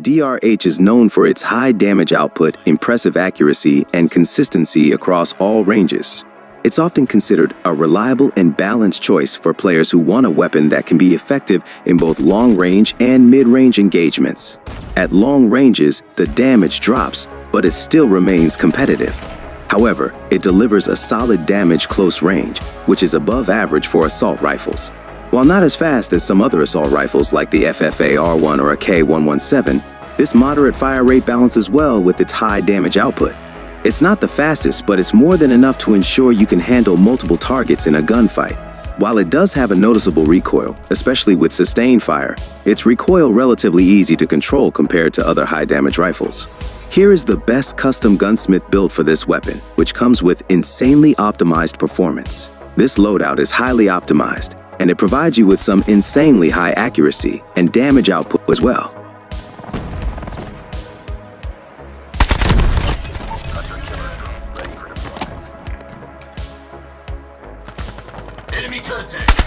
DRH is known for its high damage output, impressive accuracy, and consistency across all ranges. It's often considered a reliable and balanced choice for players who want a weapon that can be effective in both long-range and mid-range engagements. At long ranges, the damage drops, but it still remains competitive. However, it delivers a solid damage close range, which is above average for assault rifles. While not as fast as some other assault rifles like the FFA-R1 or a K117, this moderate fire rate balances well with its high damage output. It's not the fastest, but it's more than enough to ensure you can handle multiple targets in a gunfight. While it does have a noticeable recoil, especially with sustained fire, its recoil relatively easy to control compared to other high-damage rifles. Here is the best custom gunsmith build for this weapon, which comes with insanely optimized performance. This loadout is highly optimized, and it provides you with some insanely high accuracy and damage output as well. Enemy contact!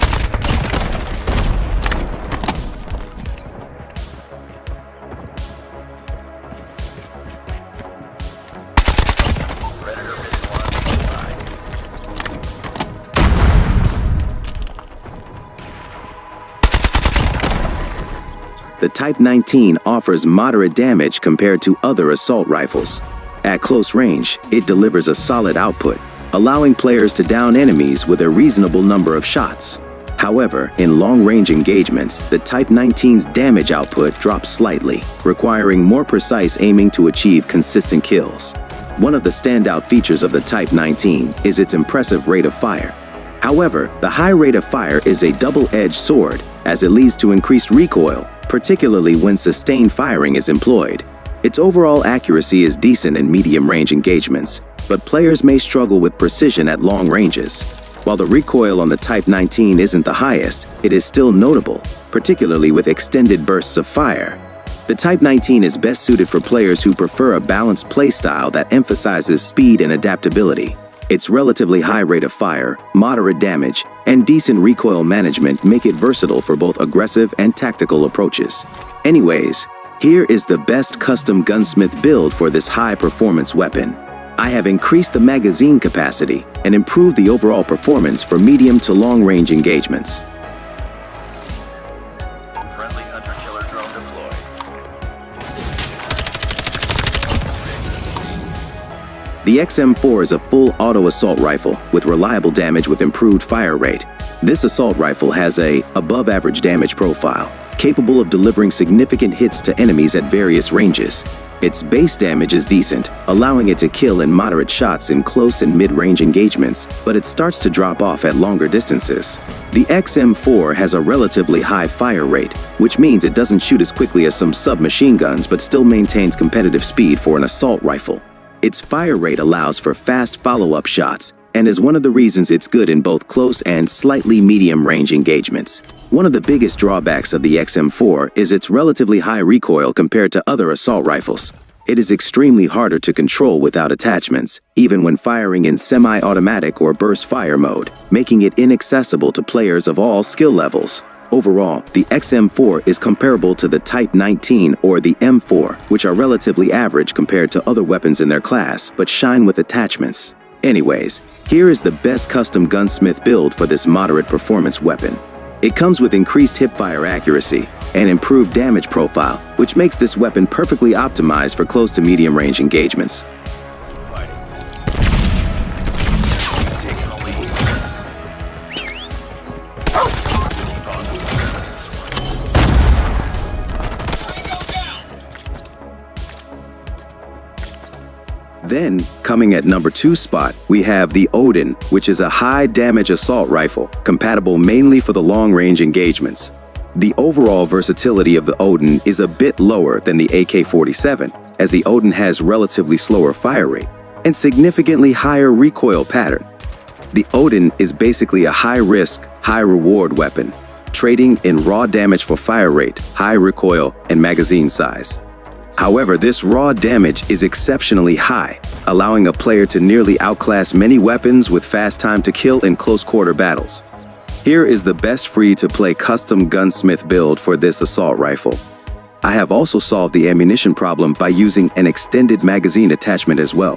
Predator missile on standby. The Type 19 offers moderate damage compared to other assault rifles. At close range, it delivers a solid output, allowing players to down enemies with a reasonable number of shots. However, in long-range engagements, the Type 19's damage output drops slightly, requiring more precise aiming to achieve consistent kills. One of the standout features of the Type 19 is its impressive rate of fire. However, the high rate of fire is a double-edged sword, as it leads to increased recoil, particularly when sustained firing is employed. Its overall accuracy is decent in medium-range engagements, but players may struggle with precision at long ranges. While the recoil on the Type 19 isn't the highest, it is still notable, particularly with extended bursts of fire. The Type 19 is best suited for players who prefer a balanced playstyle that emphasizes speed and adaptability. Its relatively high rate of fire, moderate damage, and decent recoil management make it versatile for both aggressive and tactical approaches. Anyways, here is the best custom gunsmith build for this high-performance weapon. I have increased the magazine capacity and improved the overall performance for medium to long-range engagements. Friendly hunter-killer drone deployed. The XM4 is a full auto assault rifle with reliable damage with improved fire rate. This assault rifle has a above-average damage profile, capable of delivering significant hits to enemies at various ranges. Its base damage is decent, allowing it to kill in moderate shots in close and mid-range engagements, but it starts to drop off at longer distances. The XM4 has a relatively high fire rate, which means it doesn't shoot as quickly as some submachine guns but still maintains competitive speed for an assault rifle. Its fire rate allows for fast follow-up shots, and is one of the reasons it's good in both close and slightly medium-range engagements. One of the biggest drawbacks of the XM4 is its relatively high recoil compared to other assault rifles. It is extremely harder to control without attachments, even when firing in semi-automatic or burst fire mode, making it inaccessible to players of all skill levels. Overall, the XM4 is comparable to the Type 19 or the M4, which are relatively average compared to other weapons in their class, but shine with attachments. Anyways, here is the best custom gunsmith build for this moderate performance weapon. It comes with increased hipfire accuracy and improved damage profile, which makes this weapon perfectly optimized for close to medium range engagements. Then, coming at number 2 spot, we have the Odin, which is a high-damage assault rifle, compatible mainly for the long-range engagements. The overall versatility of the Odin is a bit lower than the AK-47, as the Odin has relatively slower fire rate and significantly higher recoil pattern. The Odin is basically a high-risk, high-reward weapon, trading in raw damage for fire rate, high recoil, and magazine size. However, this raw damage is exceptionally high, allowing a player to nearly outclass many weapons with fast time to kill in close-quarter battles. Here is the best free-to-play custom gunsmith build for this assault rifle. I have also solved the ammunition problem by using an extended magazine attachment as well.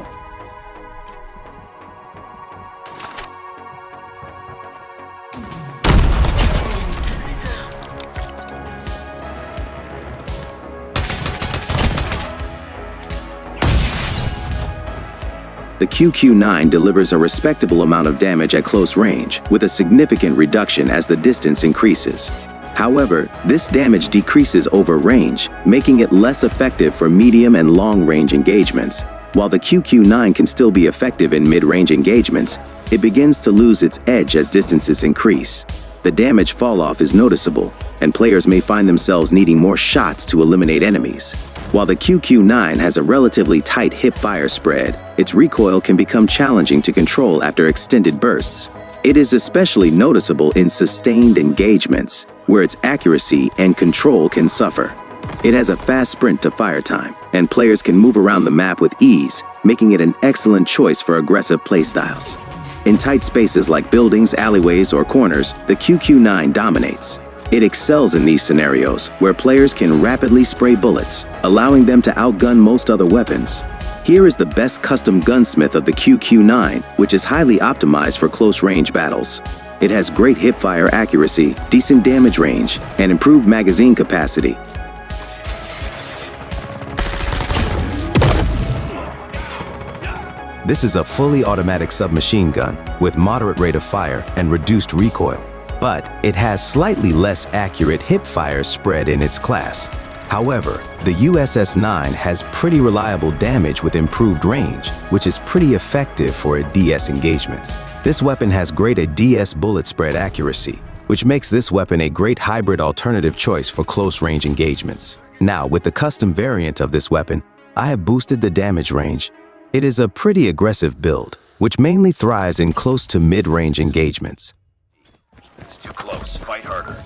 The QQ9 delivers a respectable amount of damage at close range, with a significant reduction as the distance increases. However, this damage decreases over range, making it less effective for medium and long-range engagements. While the QQ9 can still be effective in mid-range engagements, it begins to lose its edge as distances increase. The damage fall-off is noticeable, and players may find themselves needing more shots to eliminate enemies. While the QQ9 has a relatively tight hip-fire spread, its recoil can become challenging to control after extended bursts. It is especially noticeable in sustained engagements, where its accuracy and control can suffer. It has a fast sprint to fire time, and players can move around the map with ease, making it an excellent choice for aggressive playstyles. In tight spaces like buildings, alleyways, or corners, the QQ9 dominates. It excels in these scenarios, where players can rapidly spray bullets, allowing them to outgun most other weapons. Here is the best custom gunsmith of the QQ9, which is highly optimized for close-range battles. It has great hipfire accuracy, decent damage range, and improved magazine capacity. This is a fully automatic submachine gun with moderate rate of fire and reduced recoil, but it has slightly less accurate hipfire spread in its class. However, the USS-9 has pretty reliable damage with improved range, which is pretty effective for DS engagements. This weapon has great DS bullet spread accuracy, which makes this weapon a great hybrid alternative choice for close-range engagements. Now, with the custom variant of this weapon, I have boosted the damage range. It is a pretty aggressive build, which mainly thrives in close to mid-range engagements. It's too close. Fight harder.